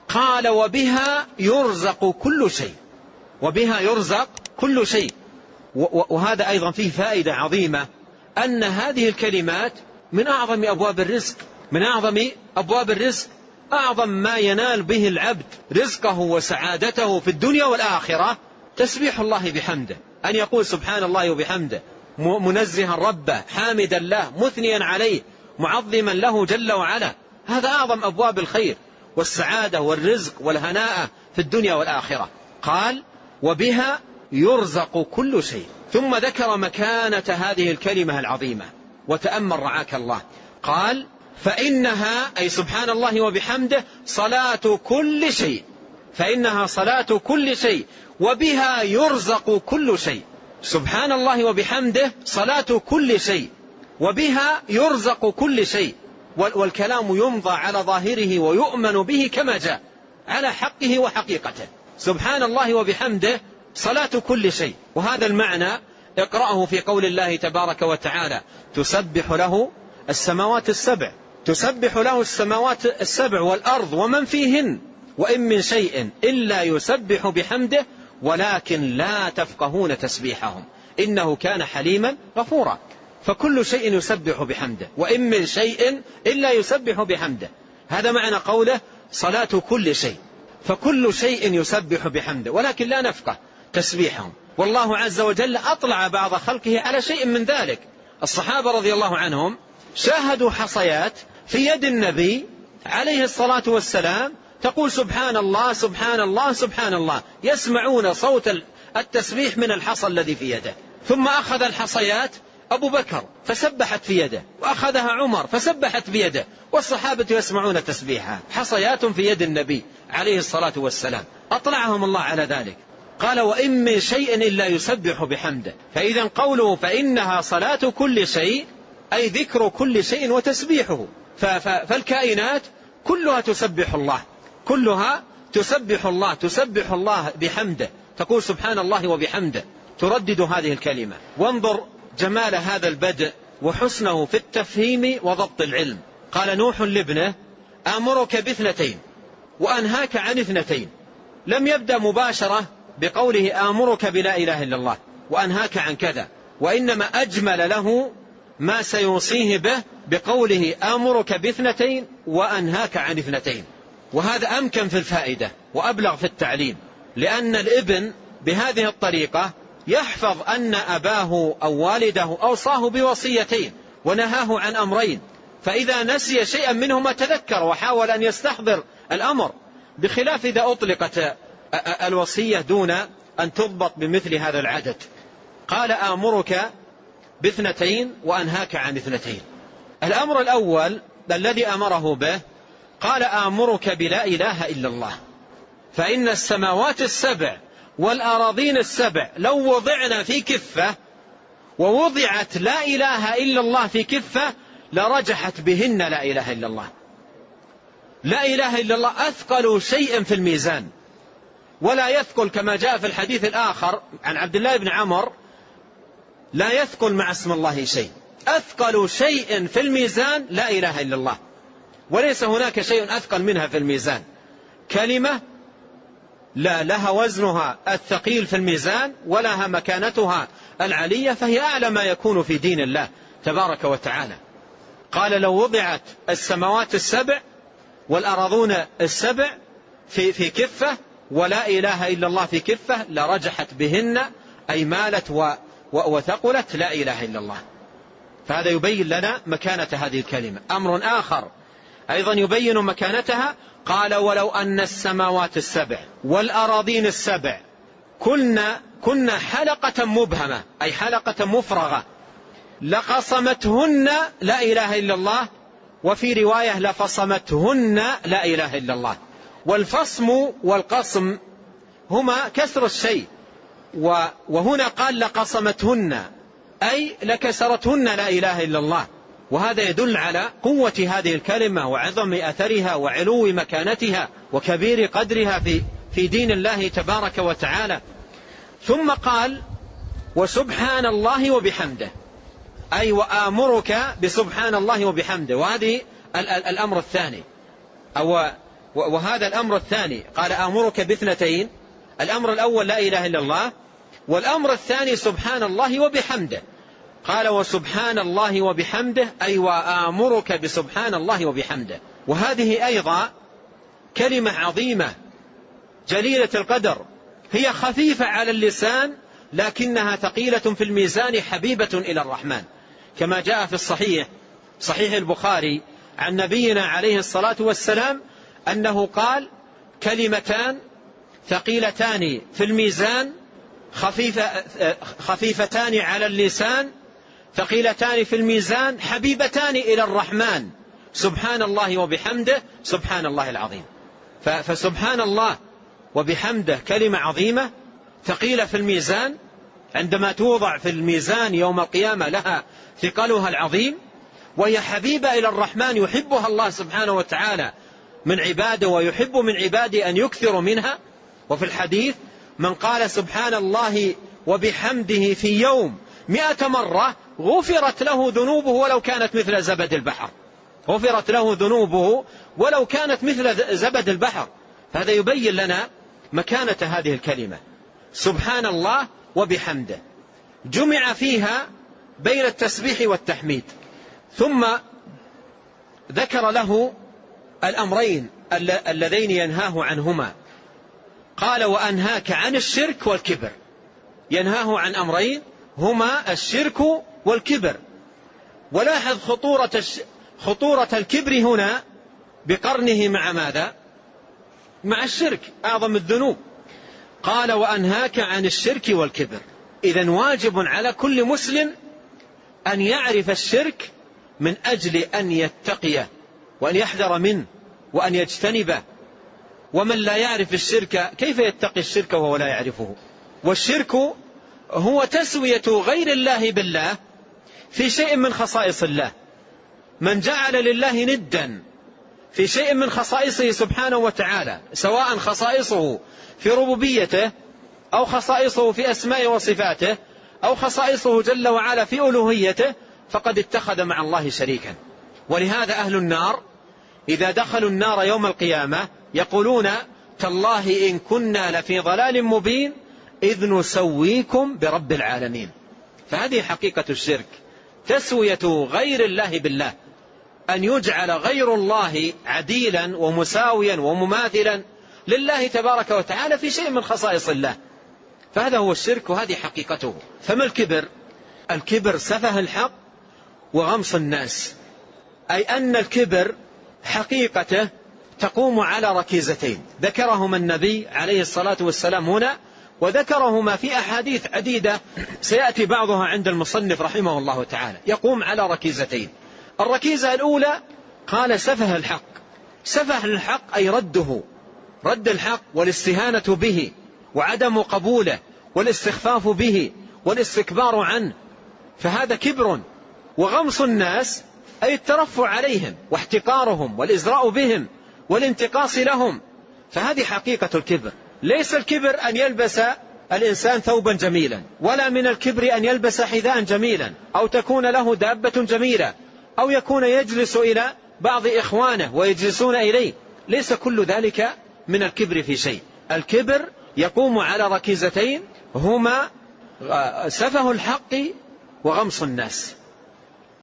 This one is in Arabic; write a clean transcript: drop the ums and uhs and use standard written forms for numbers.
قال وبها يرزق كل شيء، وبها يرزق كل شيء. وهذا أيضا فيه فائدة عظيمة، أن هذه الكلمات من أعظم أبواب الرزق، من أعظم أبواب الرزق، أعظم ما ينال به العبد رزقه وسعادته في الدنيا والآخرة تسبيح الله بحمده، أن يقول سبحان الله وبحمده، منزها ربه، حامدا له، مثنيا عليه، معظما له جل وعلا. هذا أعظم أبواب الخير والسعادة والرزق والهناء في الدنيا والآخرة. قال وبها يرزق كل شيء. ثم ذكر مكانة هذه الكلمة العظيمة، وتأمل رعاك الله. قال فإنها، أي سبحان الله وبحمده، صلاة كل شيء، فإنها صلاة كل شيء وبها يرزق كل شيء. سبحان الله وبحمده صلاة كل شيء وبها يرزق كل شيء. والكلام يمضى على ظاهره ويؤمن به كما جاء على حقه وحقيقته. سبحان الله وبحمده صلاة كل شيء. وهذا المعنى اقرأه في قول الله تبارك وتعالى تسبح له السماوات السبع، تسبح له السماوات السبع والأرض ومن فيهن وإن من شيء إلا يسبح بحمده ولكن لا تفقهون تسبيحهم إنه كان حليما غفورا. فكل شيء يسبح بحمده، وإن من شيء إلا يسبح بحمده. هذا معنى قوله صلاة كل شيء، فكل شيء يسبح بحمده ولكن لا نفقه تسبيحهم. والله عز وجل أطلع بعض خلقه على شيء من ذلك. الصحابة رضي الله عنهم شاهدوا حصيات في يد النبي عليه الصلاة والسلام تقول سبحان الله سبحان الله سبحان الله، يسمعون صوت التسبيح من الحصى الذي في يده. ثم أخذ الحصيات أبو بكر فسبحت في يده، وأخذها عمر فسبحت في يده، والصحابة يسمعون تسبيحها. حصيات في يد النبي عليه الصلاة والسلام أطلعهم الله على ذلك. قال وإن من شيء إلا يسبح بحمده. فإذا قوله فإنها صلاة كل شيء أي ذكر كل شيء وتسبيحه. فالكائنات كلها تسبح الله، كلها تسبح الله، تسبح الله بحمده، تقول سبحان الله وبحمده، تردد هذه الكلمة. وانظر جمال هذا البدء وحسنه في التفهيم وضبط العلم. قال نوح لابنه آمرك باثنتين وأنهاك عن اثنتين. لم يبدأ مباشرة بقوله آمرك بلا إله إلا الله وأنهاك عن كذا، وإنما أجمل له ما سيوصيه به بقوله آمرك باثنتين وأنهاك عن اثنتين. وهذا أمكن في الفائدة وأبلغ في التعليم، لأن الابن بهذه الطريقة يحفظ أن أباه أو والده أوصاه بوصيتين ونهاه عن أمرين، فإذا نسي شيئا منهما تذكر وحاول أن يستحضر الأمر، بخلاف إذا أطلقت الوصية دون أن تضبط بمثل هذا العدد. قال آمرك باثنتين وأنهاك عن اثنتين. الأمر الأول الذي أمره به قال آمرك بلا إله إلا الله، فإن السماوات السبع والأراضين السبع لو وضعنا في كفة ووضعت لا إله إلا الله في كفة لرجحت بهن لا إله إلا الله. لا إله إلا الله أثقل شيء في الميزان، ولا يثقل كما جاء في الحديث الآخر عن عبد الله بن عمر لا يثقل مع اسم الله شيء. أثقل شيء في الميزان لا إله إلا الله، وليس هناك شيء أثقل منها في الميزان. كلمة لا لها وزنها الثقيل في الميزان ولها مكانتها العلية، فهي أعلى ما يكون في دين الله تبارك وتعالى. قال لو وضعت السماوات السبع والأراضون السبع في كفة ولا إله إلا الله في كفة لرجحت بهن، أي مالت وثقلت لا إله إلا الله. فهذا يبين لنا مكانة هذه الكلمة. أمر آخر أيضا يبين مكانتها، قال ولو أن السماوات السبع والأراضين السبع كنا حلقة مبهمة، أي حلقة مفرغة، لقصمتهن لا إله إلا الله، وفي رواية لفصمتهن لا إله إلا الله. والفصم والقصم هما كسر الشيء، وهنا قال لقصمتهن أي لكسرتهن لا إله إلا الله. وهذا يدل على قوة هذه الكلمة وعظم أثرها وعلو مكانتها وكبير قدرها في دين الله تبارك وتعالى. ثم قال وسبحان الله وبحمده، أي وآمرك بسبحان الله وبحمده. وهذه الأمر الثاني، وهذا الأمر الثاني. قال آمرك باثنتين: الأمر الأول لا إله إلا الله، والأمر الثاني سبحان الله وبحمده. قال وسبحان الله وبحمده أي وآمرك بسبحان الله وبحمده. وهذه أيضا كلمة عظيمة جليلة القدر، هي خفيفة على اللسان لكنها ثقيلة في الميزان، حبيبة إلى الرحمن، كما جاء في صحيح البخاري عن نبينا عليه الصلاة والسلام أنه قال: كلمتان ثقيلتان في الميزان خفيفتان على اللسان ثقيلتان في الميزان حبيبتان إلى الرحمن، سبحان الله وبحمده سبحان الله العظيم. فسبحان الله وبحمده كلمة عظيمة ثقيلة في الميزان، عندما توضع في الميزان يوم القيامة لها ثقلها العظيم، وهي حبيبة إلى الرحمن، يحبها الله سبحانه وتعالى من عباده، ويحب من عباده أن يكثروا منها. وفي الحديث: من قال سبحان الله وبحمده في يوم 100 مرة غفرت له ذنوبه ولو كانت مثل زبد البحر. غفرت له ذنوبه ولو كانت مثل زبد البحر. فهذا يبين لنا مكانة هذه الكلمة سبحان الله وبحمده، جمع فيها بين التسبيح والتحميد. ثم ذكر له الأمرين اللذين ينهاه عنهما. قال: وأنهاك عن الشرك والكبر. ينهاه عن أمرين هما الشرك والكبر. ولاحظ خطورة الكبر هنا بقرنه مع ماذا؟ مع الشرك، أعظم الذنوب. قال: وأنهاك عن الشرك والكبر. إذن واجب على كل مسلم أن يعرف الشرك من أجل أن يتقيه وأن يحذر منه وأن يجتنبه. ومن لا يعرف الشرك كيف يتقي الشرك وهو لا يعرفه؟ والشرك هو تسوية غير الله بالله في شيء من خصائص الله. من جعل لله ندا في شيء من خصائصه سبحانه وتعالى، سواء خصائصه في ربوبيته أو خصائصه في أسماء وصفاته أو خصائصه جل وعلا في ألوهيته، فقد اتخذ مع الله شريكا. ولهذا أهل النار إذا دخلوا النار يوم القيامة يقولون: تالله إن كنا لفي ضلال مبين إذ نسويكم برب العالمين. فهذه حقيقة الشرك، تسوية غير الله بالله، أن يجعل غير الله عديلا ومساويا ومماثلا لله تبارك وتعالى في شيء من خصائص الله. فهذا هو الشرك وهذه حقيقته. فما الكبر؟ الكبر سفه الحق وغمص الناس، أي أن الكبر حقيقته تقوم على ركيزتين ذكرهما النبي عليه الصلاة والسلام هنا، وذكرهما في أحاديث عديدة سيأتي بعضها عند المصنف رحمه الله تعالى. يقوم على ركيزتين. الركيزة الأولى قال: سفه الحق. سفه الحق أي رد الحق والاستهانة به وعدم قبوله والاستخفاف به والاستكبار عنه، فهذا كبر. وغمص الناس أي الترفع عليهم واحتقارهم والإزراء بهم والانتقاص لهم، فهذه حقيقة الكبر. ليس الكبر أن يلبس الإنسان ثوبا جميلا، ولا من الكبر أن يلبس حذاء جميلا، أو تكون له دابة جميلة، أو يكون يجلس إلى بعض إخوانه ويجلسون إليه. ليس كل ذلك من الكبر في شيء. الكبر يقوم على ركيزتين هما سفه الحق وغمص الناس.